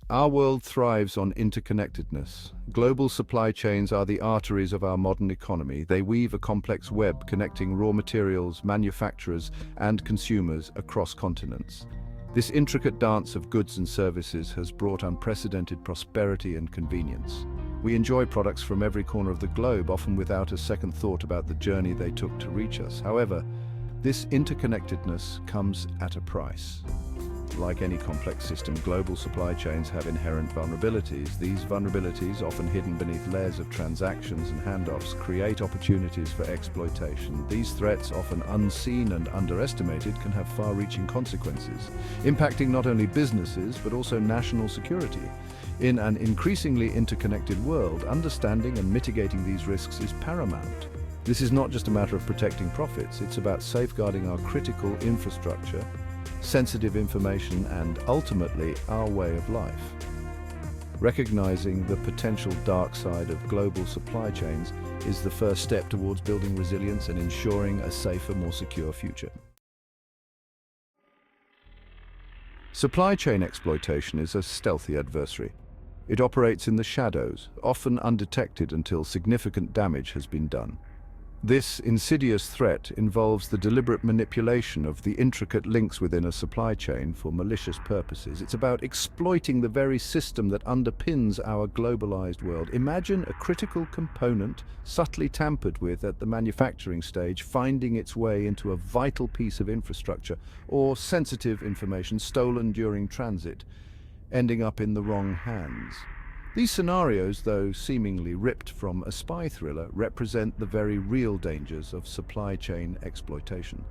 Our world thrives on interconnectedness. Global supply chains are the arteries of our modern economy. They weave a complex web connecting raw materials, manufacturers, and consumers across continents. This intricate dance of goods and services has brought unprecedented prosperity and convenience. We enjoy products from every corner of the globe, often without a second thought about the journey they took to reach us. However, this interconnectedness comes at a price. Like any complex system, global supply chains have inherent vulnerabilities. These vulnerabilities, often hidden beneath layers of transactions and handoffs, create opportunities for exploitation. These threats, often unseen and underestimated, can have far-reaching consequences, impacting not only businesses but also national security. In an increasingly interconnected world, understanding and mitigating these risks is paramount. This is not just a matter of protecting profits, it's about safeguarding our critical infrastructure, sensitive information, and ultimately our way of life. Recognizing the potential dark side of global supply chains is the first step towards building resilience and ensuring a safer, more secure future. Supply chain exploitation is a stealthy adversary. It operates in the shadows, often undetected until significant damage has been done. This insidious threat involves the deliberate manipulation of the intricate links within a supply chain for malicious purposes. It's about exploiting the very system that underpins our globalized world. Imagine a critical component subtly tampered with at the manufacturing stage, finding its way into a vital piece of infrastructure, or sensitive information stolen during transit, ending up in the wrong hands. These scenarios, though seemingly ripped from a spy thriller, represent the very real dangers of supply chain exploitation.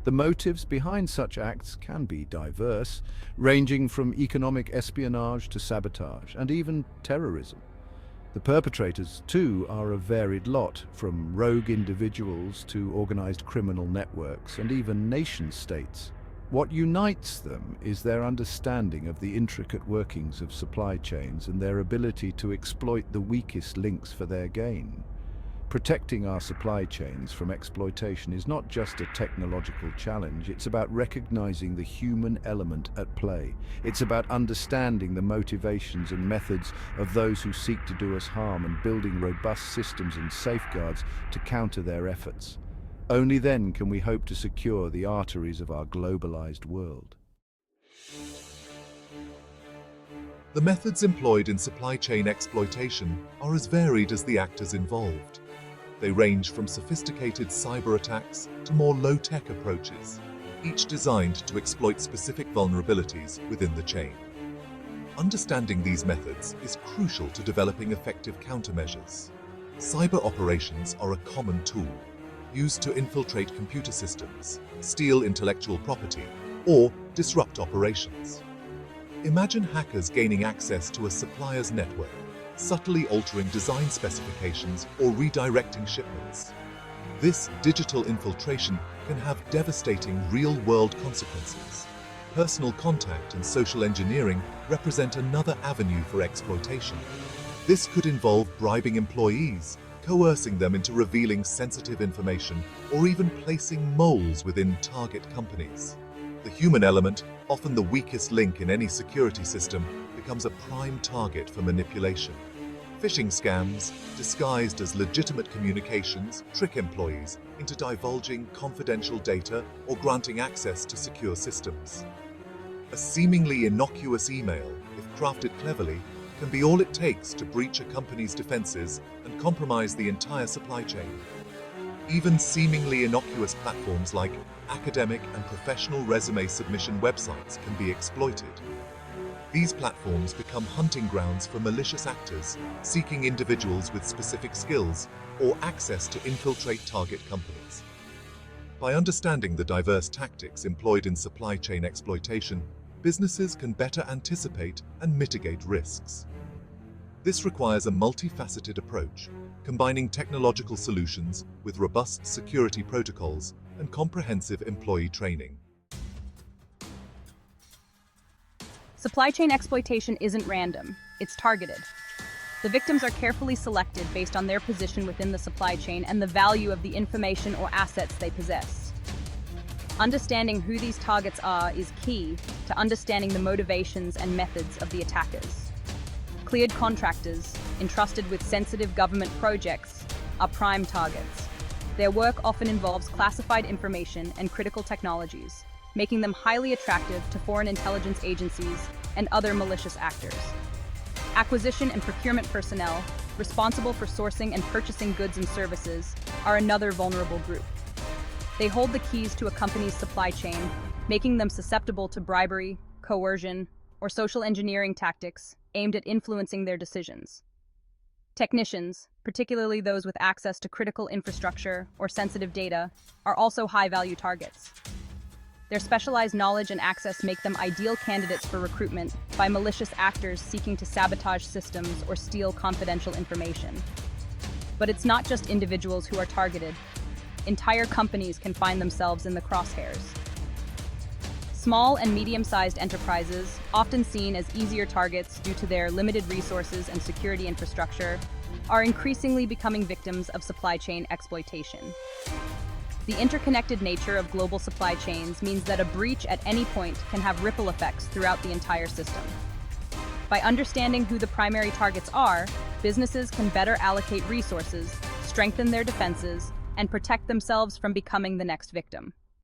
The motives behind such acts can be diverse, ranging from economic espionage to sabotage, and even terrorism. The perpetrators, too, are a varied lot, from rogue individuals to organized criminal networks and even nation-states. What unites them is their understanding of the intricate workings of supply chains and their ability to exploit the weakest links for their gain. Protecting our supply chains from exploitation is not just a technological challenge, it's about recognizing the human element at play. It's about understanding the motivations and methods of those who seek to do us harm and building robust systems and safeguards to counter their efforts. Only then can we hope to secure the arteries of our globalized world. The methods employed in supply chain exploitation are as varied as the actors involved. They range from sophisticated cyber attacks to more low-tech approaches, each designed to exploit specific vulnerabilities within the chain. Understanding these methods is crucial to developing effective countermeasures. Cyber operations are a common tool, used to infiltrate computer systems, steal intellectual property, or disrupt operations. Imagine hackers gaining access to a supplier's network, subtly altering design specifications or redirecting shipments. This digital infiltration can have devastating real-world consequences. Personal contact and social engineering represent another avenue for exploitation. This could involve bribing employees, coercing them into revealing sensitive information, or even placing moles within target companies. The human element, often the weakest link in any security system, becomes a prime target for manipulation. Phishing scams, disguised as legitimate communications, trick employees into divulging confidential data or granting access to secure systems. A seemingly innocuous email, if crafted cleverly, can be all it takes to breach a company's defenses and compromise the entire supply chain. Even seemingly innocuous platforms like academic and professional resume submission websites can be exploited. These platforms become hunting grounds for malicious actors seeking individuals with specific skills or access to infiltrate target companies. By understanding the diverse tactics employed in supply chain exploitation, businesses can better anticipate and mitigate risks. This requires a multifaceted approach, combining technological solutions with robust security protocols and comprehensive employee training. Supply chain exploitation isn't random, it's targeted. The victims are carefully selected based on their position within the supply chain and the value of the information or assets they possess. Understanding who these targets are is key to understanding the motivations and methods of the attackers. Cleared contractors, entrusted with sensitive government projects, are prime targets. Their work often involves classified information and critical technologies, making them highly attractive to foreign intelligence agencies and other malicious actors. Acquisition and procurement personnel, responsible for sourcing and purchasing goods and services, are another vulnerable group. They hold the keys to a company's supply chain, making them susceptible to bribery, coercion, or social engineering tactics aimed at influencing their decisions. Technicians, particularly those with access to critical infrastructure or sensitive data, are also high-value targets. Their specialized knowledge and access make them ideal candidates for recruitment by malicious actors seeking to sabotage systems or steal confidential information. But it's not just individuals who are targeted. Entire companies can find themselves in the crosshairs. Small and medium-sized enterprises, often seen as easier targets due to their limited resources and security infrastructure, are increasingly becoming victims of supply chain exploitation. The interconnected nature of global supply chains means that a breach at any point can have ripple effects throughout the entire system. By understanding who the primary targets are, businesses can better allocate resources, strengthen their defenses, and protect themselves from becoming the next victim.